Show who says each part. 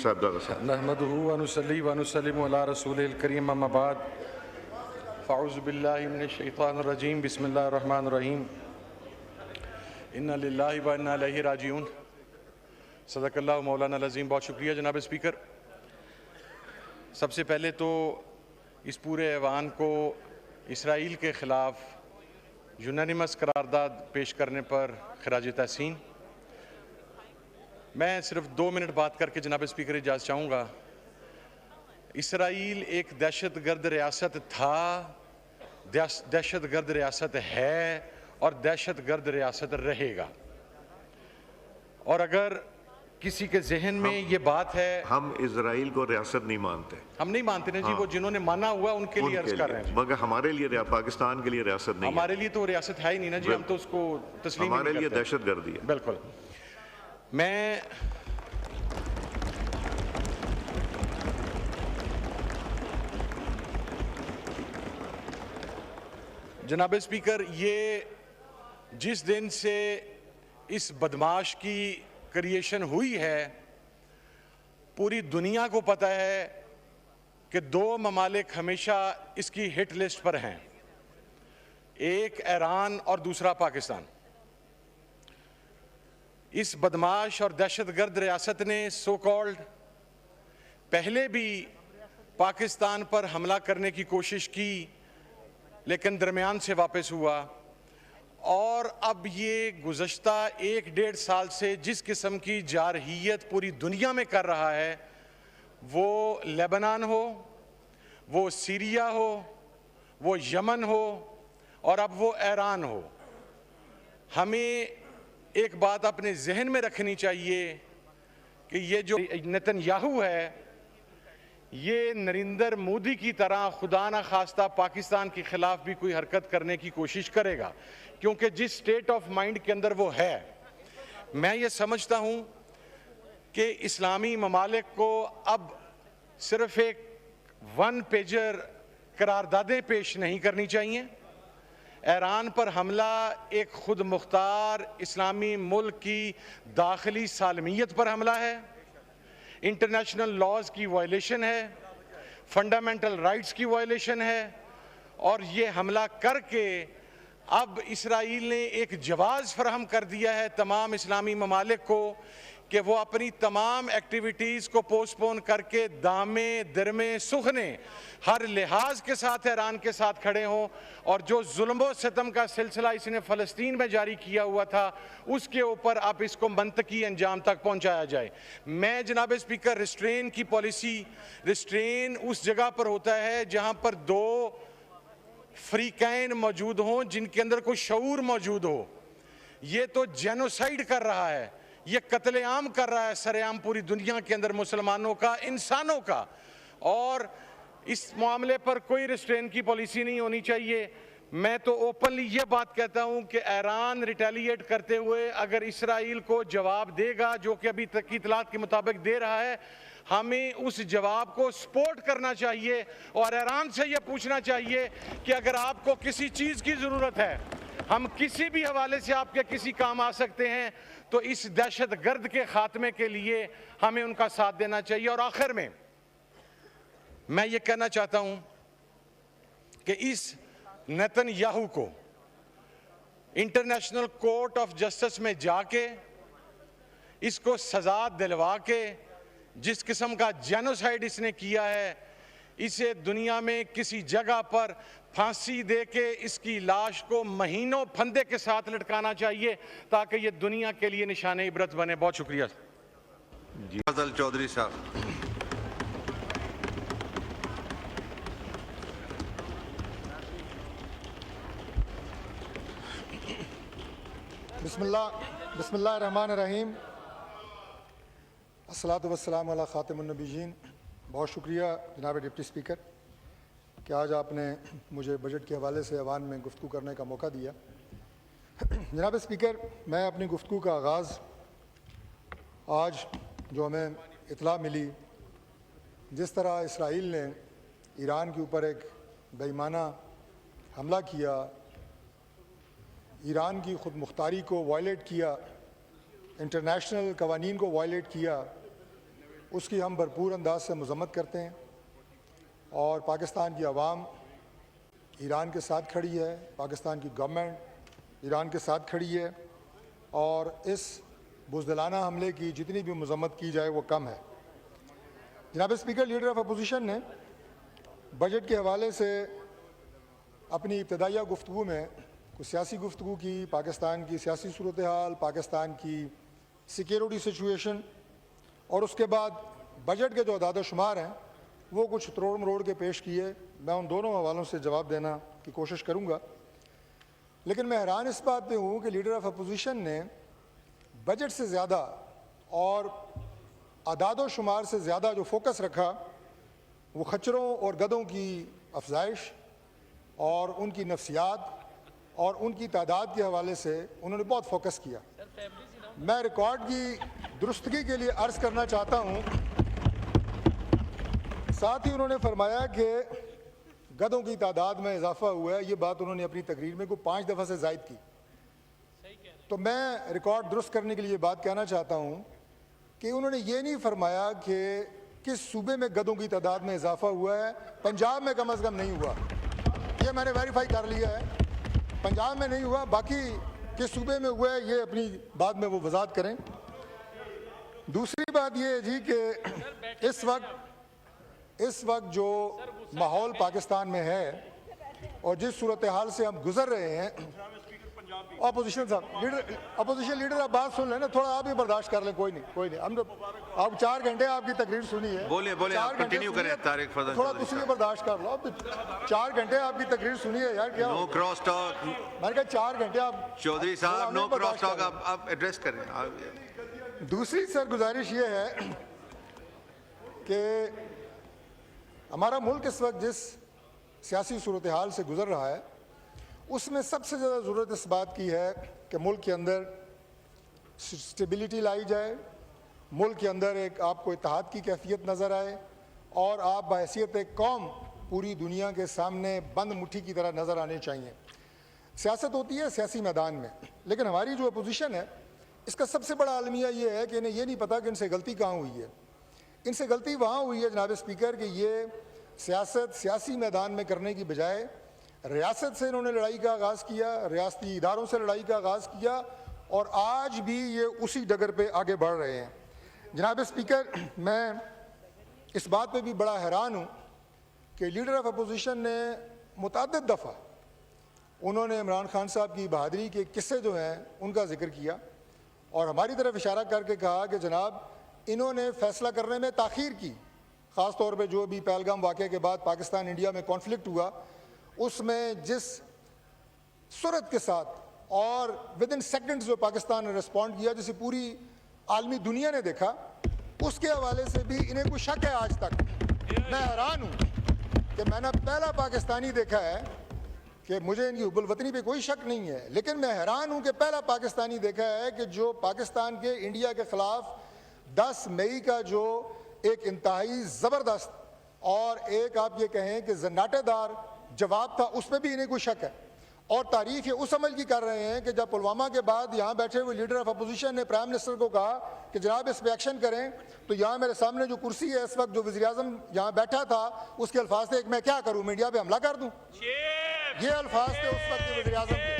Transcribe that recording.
Speaker 1: صاحبزادہ صاحب.
Speaker 2: نحمده ونصلي ونسلم على رسوله الكريم اما بعد فاعوذ بالله من الشیطان الرجیم بسم اللہ الرحمن الرحیم انا للہ و انا الیہ راجعون. صدق اللہ مولانا العظیم. بہت شکریہ جناب اسپیکر. سب سے پہلے تو اس پورے ایوان کو اسرائیل کے خلاف یونانیمس قرارداد پیش کرنے پر خراج تحسین. میں صرف 2 منٹ بات کر کے جناب اسپیکر اجازت چاہوں گا. اسرائیل ایک دہشت گرد ریاست تھا، دہشت گرد ریاست ہے اور دہشت گرد ریاست رہے گا. اور اگر کسی کے ذہن میں یہ بات ہے،
Speaker 1: ہم اسرائیل کو ریاست نہیں مانتے.
Speaker 2: ہم نہیں مانتے نا جی، وہ جنہوں نے مانا ہوا ان کے لیے عرض کر رہے ہیں.
Speaker 1: مگر ہمارے لیے پاکستان کے لیے ریاست نہیں ہے.
Speaker 2: ہمارے لیے تو ریاست ہے ہی نہیں نا جی، ہم تو اس کو تسلیم
Speaker 1: ہمارے
Speaker 2: نہیں
Speaker 1: لیے
Speaker 2: کرتے.
Speaker 1: دہشت گردی ہے.
Speaker 2: بالکل. میں جناب اسپیکر، یہ جس دن سے اس بدماش کی کریشن ہوئی ہے، پوری دنیا کو پتہ ہے کہ 2 ممالک ہمیشہ اس کی ہٹ لسٹ پر ہیں، ایک ایران اور دوسرا پاکستان. اس بدماش اور دہشت گرد ریاست نے سو کالڈ پہلے بھی پاکستان پر حملہ کرنے کی کوشش کی لیکن درمیان سے واپس ہوا، اور اب یہ گزشتہ 1-1.5 سال سے جس قسم کی جارحیت پوری دنیا میں کر رہا ہے، وہ لیبنان ہو، وہ سیریا ہو، وہ یمن ہو اور اب وہ ایران ہو. ہمیں ایک بات اپنے ذہن میں رکھنی چاہیے کہ یہ جو نتن یاہو ہے، یہ نریندر مودی کی طرح خدا نہ خواستہ پاکستان کے خلاف بھی کوئی حرکت کرنے کی کوشش کرے گا، کیونکہ جس سٹیٹ آف مائنڈ کے اندر وہ ہے. میں یہ سمجھتا ہوں کہ اسلامی ممالک کو اب صرف ایک 1 پیجر قراردادیں پیش نہیں کرنی چاہیے. ایران پر حملہ ایک خود مختار اسلامی ملک کی داخلی سالمیت پر حملہ ہے، انٹرنیشنل لاز کی وائلیشن ہے، فنڈامنٹل رائٹس کی وائلیشن ہے، اور یہ حملہ کر کے اب اسرائیل نے ایک جواز فراہم کر دیا ہے تمام اسلامی ممالک کو کہ وہ اپنی تمام ایکٹیویٹیز کو پوسٹ پون کر کے دامے درمے سخنے ہر لحاظ کے ساتھ ایران کے ساتھ کھڑے ہوں، اور جو ظلم و ستم کا سلسلہ اس نے فلسطین میں جاری کیا ہوا تھا اس کے اوپر اب اس کو منطقی انجام تک پہنچایا جائے. میں جناب اسپیکر، ریسٹرین کی پالیسی، ریسٹرین اس جگہ پر ہوتا ہے جہاں پر 2 فریقین موجود ہوں جن کے اندر کوئی شعور موجود ہو. یہ تو جینوسائیڈ کر رہا ہے، یہ قتل عام کر رہا ہے سر عام پوری دنیا کے اندر مسلمانوں کا، انسانوں کا، اور اس معاملے پر کوئی ریسٹرین کی پالیسی نہیں ہونی چاہیے. میں تو اوپنلی یہ بات کہتا ہوں کہ ایران ریٹیلیٹ کرتے ہوئے اگر اسرائیل کو جواب دے گا، جو کہ ابھی تک کی اطلاعات کے مطابق دے رہا ہے، ہمیں اس جواب کو سپورٹ کرنا چاہیے اور ایران سے یہ پوچھنا چاہیے کہ اگر آپ کو کسی چیز کی ضرورت ہے، ہم کسی بھی حوالے سے آپ کے کسی کام آ سکتے ہیں، تو اس دہشت گرد کے خاتمے کے لیے ہمیں ان کا ساتھ دینا چاہیے. اور آخر میں یہ کہنا چاہتا ہوں کہ اس نتن یاہو کو انٹرنیشنل کورٹ آف جسٹس میں جا کے اس کو سزا دلوا کے جس قسم کا جینوسائیڈ اس نے کیا ہے، اسے دنیا میں کسی جگہ پر پھانسی دے کے اس کی لاش کو مہینوں پھندے کے ساتھ لٹکانا چاہیے تاکہ یہ دنیا کے لیے نشان عبرت بنے. بہت شکریہ.
Speaker 3: فضل چودھری صاحب.
Speaker 4: بسم اللہ الرحمن الرحیم. الصلاۃ والسلام علی خاتم النبیین. بہت شکریہ جناب ڈپٹی اسپیکر کہ آج آپ نے مجھے بجٹ کے حوالے سے ایوان میں گفتگو کرنے کا موقع دیا. جناب اسپیکر، میں اپنی گفتگو کا آغاز آج جو ہمیں اطلاع ملی جس طرح اسرائیل نے ایران کے اوپر ایک بے ایمانہ حملہ کیا، ایران کی خود مختاری کو وائلیٹ کیا، انٹرنیشنل قوانین کو وائلیٹ کیا، اس کی ہم بھرپور انداز سے مذمت کرتے ہیں اور پاکستان کی عوام ایران کے ساتھ کھڑی ہے، پاکستان کی گورنمنٹ ایران کے ساتھ کھڑی ہے اور اس بزدلانہ حملے کی جتنی بھی مذمت کی جائے وہ کم ہے۔ جناب اسپیکر، لیڈر آف اپوزیشن نے بجٹ کے حوالے سے اپنی ابتدائیہ گفتگو میں کچھ سیاسی گفتگو کی، پاکستان کی سیاسی صورتحال، پاکستان کی سیکیورٹی سچویشن اور اس کے بعد بجٹ کے جو اعداد و شمار ہیں وہ کچھ تروڑ مروڑ کے پیش کیے۔ میں ان دونوں حوالوں سے جواب دینا کی کوشش کروں گا، لیکن میں حیران اس بات پہ ہوں کہ لیڈر آف اپوزیشن نے بجٹ سے زیادہ اور اعداد و شمار سے زیادہ جو فوکس رکھا وہ خچروں اور گدھوں کی افزائش اور ان کی نفسیات اور ان کی تعداد کے حوالے سے انہوں نے بہت فوکس کیا۔ میں ریکارڈ کی درستگی کے لیے عرض کرنا چاہتا ہوں، ساتھ ہی انہوں نے فرمایا کہ گدھوں کی تعداد میں اضافہ ہوا ہے، یہ بات انہوں نے اپنی تقریر میں 5 دفعہ سے زائد کی۔ تو میں ریکارڈ درست کرنے کے لیے بات کہنا چاہتا ہوں کہ انہوں نے یہ نہیں فرمایا کہ کس صوبے میں گدھوں کی تعداد میں اضافہ ہوا ہے۔ پنجاب میں کم از کم نہیں ہوا، یہ میں نے ویریفائی کر لیا ہے، پنجاب میں نہیں ہوا، باقی کس صوبے میں ہوا ہے یہ اپنی بعد میں وہ وضاحت کریں۔ دوسری بات یہ ہے جی کہ اس وقت جو ماحول پاکستان میں ہے اور جس صورتحال سے ہم گزر رہے ہیں، اپوزیشن لیڈر آپ بات سن لیں نا، تھوڑا آپ بھی برداشت کر لیں، کوئی نہیں ہم آپ 4 گھنٹے آپ کی تقریر سنی ہے،
Speaker 3: بولے آپ کنٹینیو کریں طارق فضل
Speaker 4: تھوڑا تسی بھی برداشت کر لو۔ اب 4 گھنٹے آپ کی تقریر سنی ہے یار، کیا
Speaker 3: نو کراس ٹاک۔
Speaker 4: میں نے کہا 4 گھنٹے آپ
Speaker 3: چودھری صاحب نو کراس ٹاک آپ ایڈریس کریں۔
Speaker 4: دوسری سر گزارش یہ ہے کہ ہمارا ملک اس وقت جس سیاسی صورتحال سے گزر رہا ہے اس میں سب سے زیادہ ضرورت اس بات کی ہے کہ ملک کے اندر سٹیبلٹی لائی جائے، ملک کے اندر ایک آپ کو اتحاد کی کیفیت نظر آئے اور آپ بحیثیت ایک قوم پوری دنیا کے سامنے بند مٹھی کی طرح نظر آنے چاہیے۔ سیاست ہوتی ہے سیاسی میدان میں، لیکن ہماری جو اپوزیشن ہے اس کا سب سے بڑا المیہ یہ ہے کہ انہیں یہ نہیں پتا کہ ان سے غلطی کہاں ہوئی ہے۔ ان سے غلطی وہاں ہوئی ہے جناب اسپیکر کہ یہ سیاست سیاسی میدان میں کرنے کی بجائے ریاست سے انہوں نے لڑائی کا آغاز کیا، ریاستی اداروں سے لڑائی کا آغاز کیا اور آج بھی یہ اسی ڈگر پہ آگے بڑھ رہے ہیں۔ جناب اسپیکر، میں اس بات پہ بھی بڑا حیران ہوں کہ لیڈر آف اپوزیشن نے متعدد دفعہ انہوں نے عمران خان صاحب کی بہادری کے قصے جو ہیں ان کا ذکر کیا اور ہماری طرف اشارہ کر کے کہا کہ جناب انہوں نے فیصلہ کرنے میں تاخیر کی، خاص طور پہ جو بھی پہلگام واقعے کے بعد پاکستان انڈیا میں کانفلکٹ ہوا اس میں جس سرعت کے ساتھ اور ودن سیکنڈز جو پاکستان نے رسپونڈ کیا جسے پوری عالمی دنیا نے دیکھا، اس کے حوالے سے بھی انہیں کوئی شک ہے آج تک۔ میں حیران ہوں کہ میں نے پہلا پاکستانی دیکھا ہے کہ مجھے ان کی حب الوطنی پہ کوئی شک نہیں ہے، لیکن میں حیران ہوں کہ پہلا پاکستانی دیکھا ہے کہ جو پاکستان کے انڈیا کے خلاف 10 مئی کا جو ایک انتہائی زبردست اور ایک آپ یہ کہیں کہ زناٹے دار جواب تھا، اس پہ بھی انہیں کوئی شک ہے۔ اور تعریف یہ اس عمل کی کر رہے ہیں کہ جب پلوامہ کے بعد یہاں بیٹھے ہوئے لیڈر آف اپوزیشن نے پرائم منسٹر کو کہا کہ جناب اس پہ ایکشن کریں، تو یہاں میرے سامنے جو کرسی ہے اس وقت جو وزیر اعظم یہاں بیٹھا تھا اس کے الفاظ تھے کہ میں کیا کروں، میں انڈیا پہ حملہ کر دوں، یہ الفاظ تھے اس وقت کے وزیر اعظم کے۔